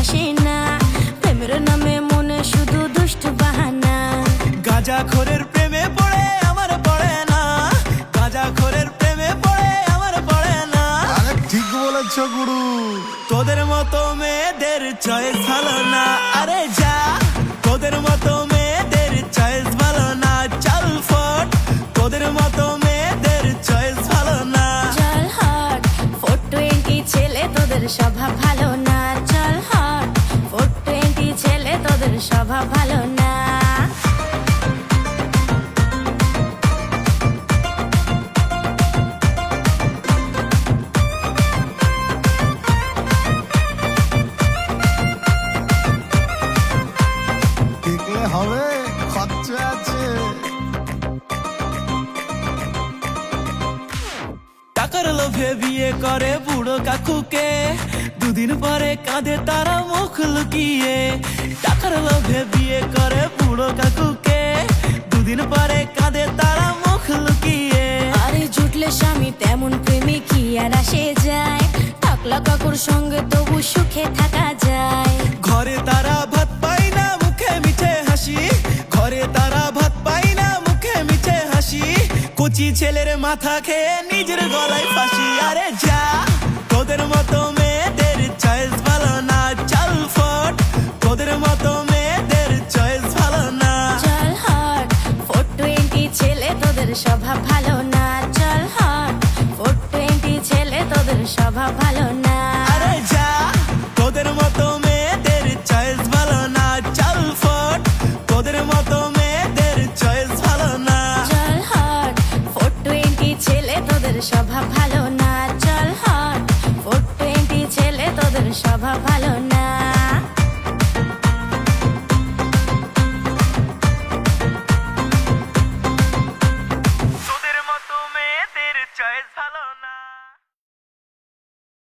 ভালোবাসে না, প্রেমের নামে মনে শুধু দুষ্ট বাহানা। গাঁজাখোরের প্রেমে পড়ে আমার পড়ে না, গাঁজাখোরের প্রেমে পড়ে আমার পড়ে না। আরে ঠিক বলেছ গুরু। তোদের মতো মেয়েদের চয়েস ভালো না, আরে যা তোদের মতো মেয়েদের চয়েস ভালো না, চল ফট তোদের মতো মেয়েদের চয়েস ভালো না। চল হট 420 ছেলে তোদের স্বভাব ভালো না, চল হট 420 ছেলে তোদের স্বভাব ভালো না। দেখলে হবে, খরচা আছে। টাকার লোভে বিয়ে করে বুড়ো কাকুকে, দুদিন পরে কাঁদে তারা মুখ লুকিয়ে। টাকার লোভে বিয়ে করে বুড়ো কাকুকে, দুদিন পরে কাঁদে তারা মুখ লুকিয়ে। আরে জুটলে স্বামী তেমন প্রেমে কি আর আসে যায়, টাকলা কাকুর সঙ্গে তবু সুখে থাকা যায়। ঘরে তারা ভাত পায় না মুখে মিঠে হাসি, ঘরে তারা ভাত পায় না মুখে মিঠে হাসি। কচি ছেলের মাথা খেয়ে নিজের গলায় ফাঁসি। আরে যা তোদের মতো মেয়েদের চয়েস ভালো না, চল ফট তোদের মতো মেয়েদের চয়েস ভালো না। চল হট 420 ছেলে তোদের স্বভাব ভালো না, চল হট 420 ছেলে তোদের স্বভাব ভালো না। আরে যা তোদের মতো মেয়েদের চয়েস ভালো না, চল ফট তোদের মতো মেয়েদের চয়েস ভালো না। চল হট 420 ছেলে তোদের স্বভাব ভালো না, চল হট 420 ছেলে তোদের স্বভাব ভালো না।